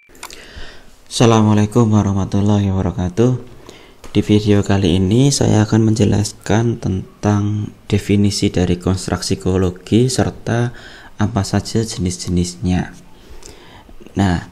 Assalamualaikum warahmatullahi wabarakatuh. Di video kali ini saya akan menjelaskan tentang definisi dari konstruk psikologi serta apa saja jenis-jenisnya. Nah,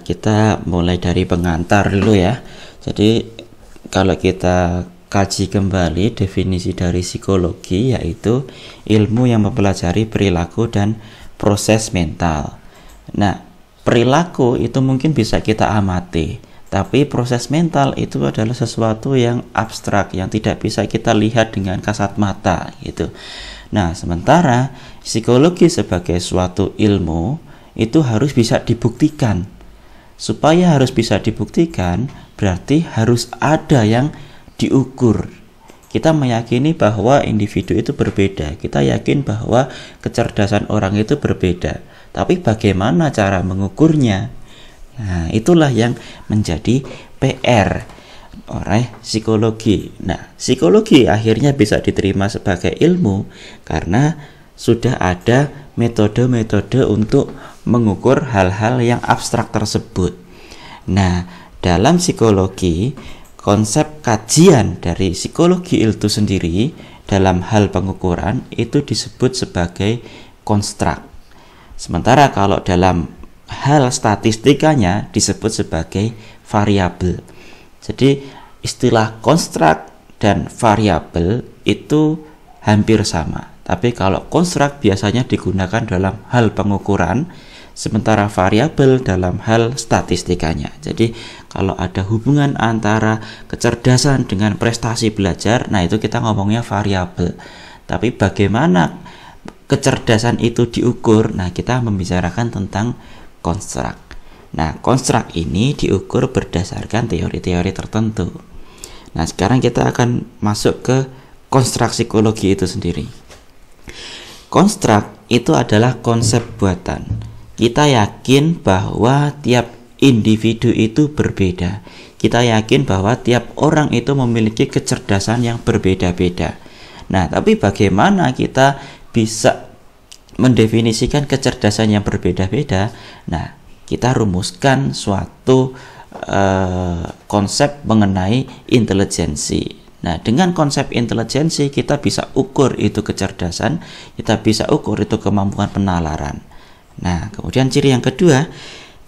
kita mulai dari pengantar dulu ya. Jadi kalau kita kaji kembali definisi dari psikologi, yaitu ilmu yang mempelajari perilaku dan proses mental. Nah, perilaku itu mungkin bisa kita amati, tapi proses mental itu adalah sesuatu yang abstrak, yang tidak bisa kita lihat dengan kasat mata gitu. Nah, sementara psikologi sebagai suatu ilmu itu harus bisa dibuktikan. Supaya harus bisa dibuktikan, berarti harus ada yang diukur. Kita meyakini bahwa individu itu berbeda. Kita yakin bahwa kecerdasan orang itu berbeda. Tapi bagaimana cara mengukurnya? Nah, itulah yang menjadi PR oleh psikologi. Nah, psikologi akhirnya bisa diterima sebagai ilmu karena sudah ada metode-metode untuk mengukur hal-hal yang abstrak tersebut. Nah, dalam psikologi, konsep kajian dari psikologi itu sendiri dalam hal pengukuran itu disebut sebagai konstruk. Sementara kalau dalam hal statistikanya disebut sebagai variabel. Jadi istilah konstruk dan variabel itu hampir sama. Tapi kalau konstruk biasanya digunakan dalam hal pengukuran, sementara variabel dalam hal statistikanya. Jadi kalau ada hubungan antara kecerdasan dengan prestasi belajar, nah itu kita ngomongnya variabel. Tapi bagaimana kecerdasan itu diukur? Nah, kita membicarakan tentang konstruk. Nah, konstruk ini diukur berdasarkan teori-teori tertentu. Nah, sekarang kita akan masuk ke konstruk psikologi itu sendiri. Konstruk itu adalah konsep buatan. Kita yakin bahwa tiap individu itu berbeda. Kita yakin bahwa tiap orang itu memiliki kecerdasan yang berbeda-beda. Nah, tapi bagaimana kita bisa mendefinisikan kecerdasan yang berbeda-beda? Nah, kita rumuskan suatu konsep mengenai intelijensi. Nah, dengan konsep intelijensi kita bisa ukur itu kecerdasan, kita bisa ukur itu kemampuan penalaran. Nah, kemudian ciri yang kedua,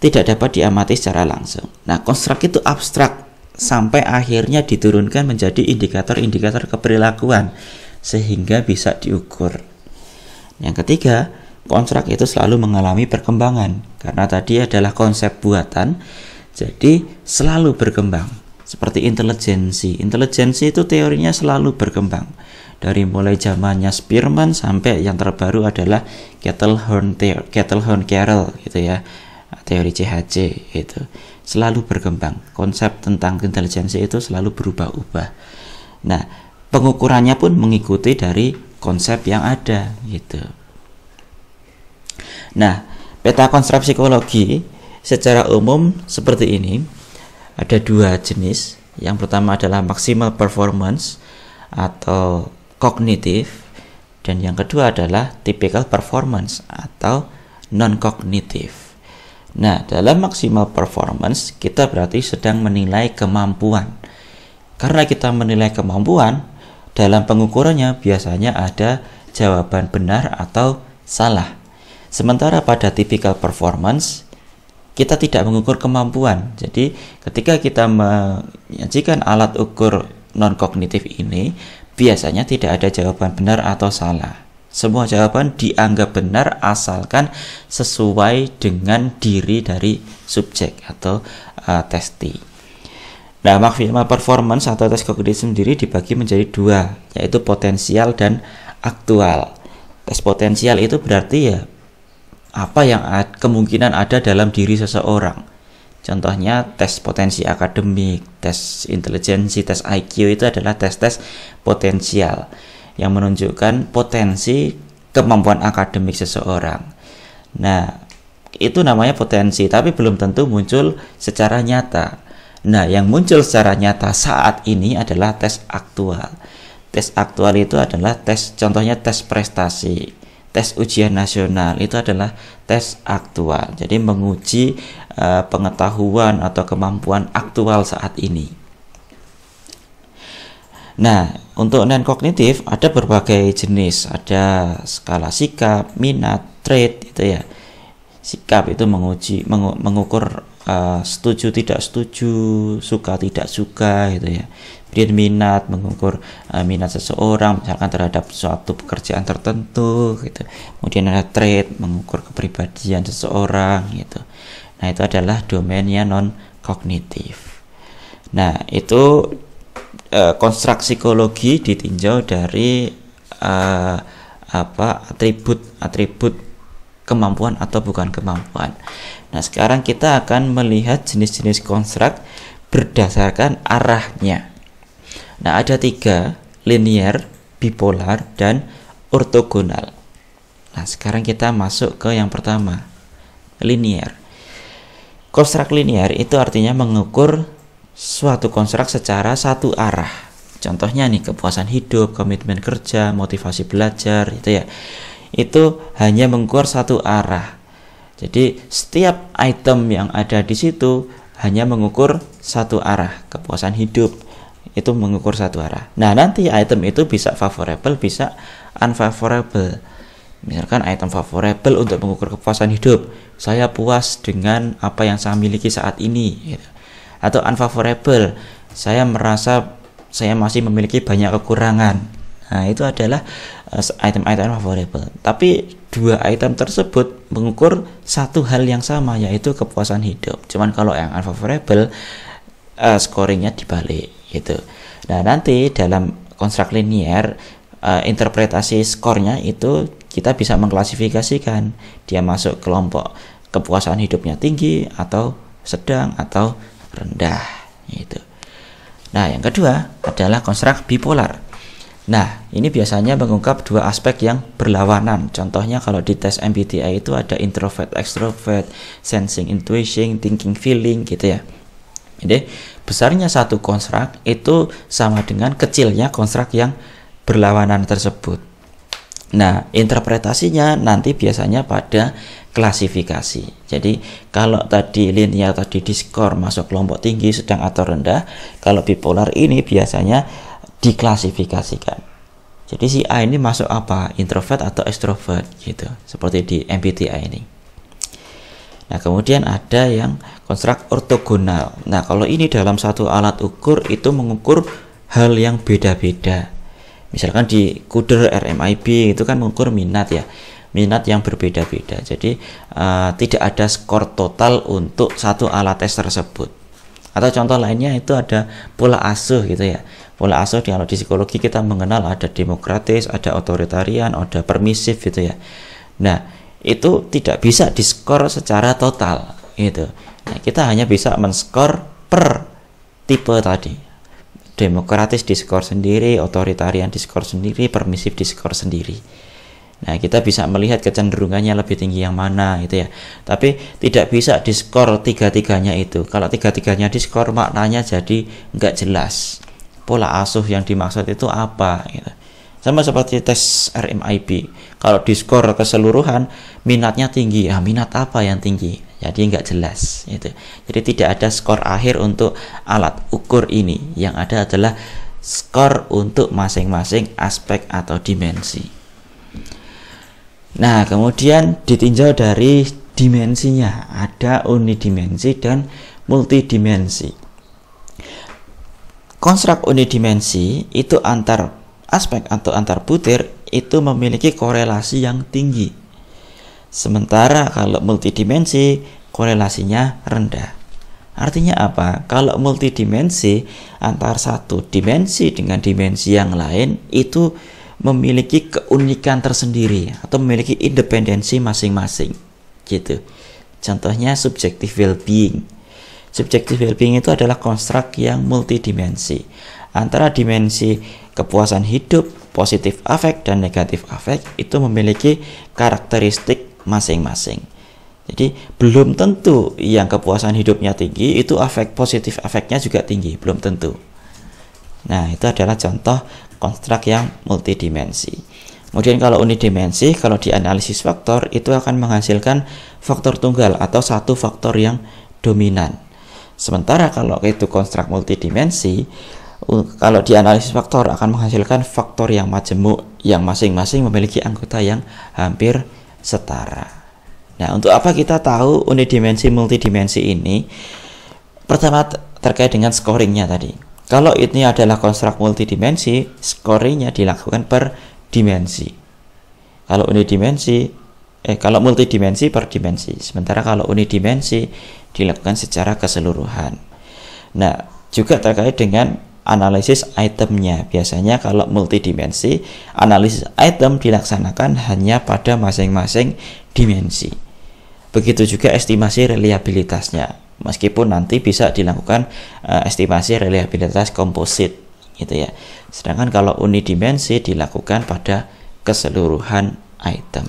tidak dapat diamati secara langsung. Nah, konstruk itu abstrak sampai akhirnya diturunkan menjadi indikator-indikator keperilakuan sehingga bisa diukur. Yang ketiga, konstruk itu selalu mengalami perkembangan karena tadi adalah konsep buatan, jadi selalu berkembang. Seperti intelijensi. Intelijensi itu teorinya selalu berkembang. Dari mulai zamannya Spearman sampai yang terbaru adalah Kettlehorn-Carroll gitu ya. Teori CHC itu selalu berkembang. Konsep tentang intelijensi itu selalu berubah-ubah. Nah, pengukurannya pun mengikuti dari konsep yang ada gitu. Nah, peta konstruk psikologi secara umum seperti ini. Ada dua jenis. Yang pertama adalah maximal performance atau kognitif, dan yang kedua adalah typical performance atau non-kognitif. Nah, dalam maximal performance kita berarti sedang menilai kemampuan. Karena kita menilai kemampuan, dalam pengukurannya biasanya ada jawaban benar atau salah. Sementara pada typical performance kita tidak mengukur kemampuan. Jadi ketika kita menyajikan alat ukur non-kognitif ini, biasanya tidak ada jawaban benar atau salah. Semua jawaban dianggap benar asalkan sesuai dengan diri dari subjek atau testi. Nah, maximal performance atau tes kognitif sendiri dibagi menjadi dua, yaitu potensial dan aktual. Tes potensial itu berarti ya apa yang kemungkinan ada dalam diri seseorang. Contohnya tes potensi akademik, tes intelijensi, tes IQ itu adalah tes-tes potensial yang menunjukkan potensi kemampuan akademik seseorang. Nah, itu namanya potensi, tapi belum tentu muncul secara nyata. Nah, yang muncul secara nyata saat ini adalah tes aktual. Tes aktual itu adalah tes, contohnya tes prestasi, tes ujian nasional, itu adalah tes aktual. Jadi menguji pengetahuan atau kemampuan aktual saat ini. Nah, untuk non kognitif ada berbagai jenis, ada skala sikap, minat, trait itu ya. Sikap itu mengukur setuju tidak setuju, suka tidak suka gitu ya. Kemudian minat mengukur minat seseorang misalkan terhadap suatu pekerjaan tertentu gitu. Kemudian ada trait mengukur kepribadian seseorang gitu. Nah, itu adalah domainnya non kognitif. Nah, itu konstruk psikologi ditinjau dari atribut kemampuan atau bukan kemampuan. Nah, sekarang kita akan melihat jenis-jenis konstruk berdasarkan arahnya. Nah, ada 3, linear, bipolar, dan ortogonal. Nah, sekarang kita masuk ke yang pertama, linear. Konstruk linear itu artinya mengukur suatu konstruk secara satu arah. Contohnya nih, kepuasan hidup, komitmen kerja, motivasi belajar, itu ya. Itu hanya mengukur satu arah. Jadi setiap item yang ada di situ hanya mengukur satu arah. Kepuasan hidup itu mengukur satu arah. Nah, nanti item itu bisa favorable, bisa unfavorable. Misalkan item favorable untuk mengukur kepuasan hidup, saya puas dengan apa yang saya miliki saat ini gitu. Atau unfavorable, saya merasa saya masih memiliki banyak kekurangan. Nah, itu adalah item-item favorable. Tapi 2 item tersebut mengukur satu hal yang sama, yaitu kepuasan hidup. Cuman kalau yang unfavorable, scoringnya dibalik gitu. Nah, nanti dalam konstruk linear, interpretasi skornya itu kita bisa mengklasifikasikan dia masuk kelompok kepuasan hidupnya tinggi atau sedang atau rendah gitu. Nah, yang kedua adalah konstruk bipolar. Nah, ini biasanya mengungkap 2 aspek yang berlawanan. Contohnya kalau di tes MBTI itu ada introvert, extrovert, sensing, intuition, thinking, feeling gitu ya. Jadi besarnya satu konstruk itu sama dengan kecilnya konstruk yang berlawanan tersebut. Nah, interpretasinya nanti biasanya pada klasifikasi. Jadi kalau tadi linear tadi diskor masuk kelompok tinggi, sedang atau rendah, kalau bipolar ini biasanya diklasifikasikan. Jadi si A ini masuk apa? Introvert atau extrovert gitu. Seperti di MBTI ini. Nah, kemudian ada yang konstruk ortogonal. Nah, kalau ini dalam satu alat ukur itu mengukur hal yang beda-beda. Misalkan di Kuder RMIB itu kan mengukur minat ya. Minat yang berbeda-beda. Jadi tidak ada skor total untuk satu alat tes tersebut. Atau contoh lainnya itu ada pola asuh gitu ya. Pola asuh kalau di psikologi kita mengenal ada demokratis, ada otoritarian, ada permisif gitu ya. Nah, itu tidak bisa diskor secara total gitu. Nah, kita hanya bisa men-skor per tipe tadi. Demokratis diskor sendiri, otoritarian diskor sendiri, permisif diskor sendiri. Nah, kita bisa melihat kecenderungannya lebih tinggi yang mana gitu ya. Tapi tidak bisa diskor tiga-tiganya itu. Kalau tiga-tiganya diskor maknanya jadi nggak jelas. Pola asuh yang dimaksud itu apa gitu. Sama seperti tes RMIB. Kalau diskor keseluruhan minatnya tinggi, ya minat apa yang tinggi? Jadi nggak jelas gitu. Jadi tidak ada skor akhir untuk alat ukur ini. Yang ada adalah skor untuk masing-masing aspek atau dimensi. Nah, kemudian ditinjau dari dimensinya. Ada unidimensi dan multidimensi. Konstruk unidimensi itu antar aspek atau antar butir itu memiliki korelasi yang tinggi. Sementara kalau multidimensi korelasinya rendah. Artinya apa? Kalau multidimensi antar satu dimensi dengan dimensi yang lain itu memiliki keunikan tersendiri atau memiliki independensi masing-masing gitu. Contohnya subjective well-being. Subjective well-being itu adalah konstruk yang multidimensi. Antara dimensi kepuasan hidup, positif affect dan negatif affect itu memiliki karakteristik masing-masing. Jadi belum tentu yang kepuasan hidupnya tinggi itu afek positif afeknya juga tinggi, belum tentu. Nah, itu adalah contoh konstruk yang multidimensi. Kemudian kalau unidimensi, kalau dianalisis faktor itu akan menghasilkan faktor tunggal atau satu faktor yang dominan. Sementara kalau itu konstruk multidimensi, kalau dianalisis faktor akan menghasilkan faktor yang majemuk yang masing-masing memiliki anggota yang hampir setara. Nah, untuk apa kita tahu unidimensi multidimensi ini? Pertama terkait dengan scoringnya tadi. Kalau ini adalah konstruk multidimensi, scoringnya dilakukan per dimensi. Kalau kalau multidimensi per dimensi. Sementara kalau unidimensi dilakukan secara keseluruhan. Nah, juga terkait dengan analisis itemnya. Biasanya kalau multidimensi, analisis item dilaksanakan hanya pada masing-masing dimensi. Begitu juga estimasi reliabilitasnya. Meskipun nanti bisa dilakukan estimasi reliabilitas komposit gitu ya. Sedangkan kalau unidimensi dilakukan pada keseluruhan item.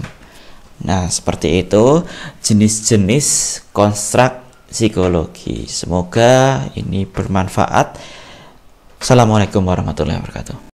Nah, seperti itu jenis-jenis konstruk psikologi. Semoga ini bermanfaat. Assalamualaikum warahmatullahi wabarakatuh.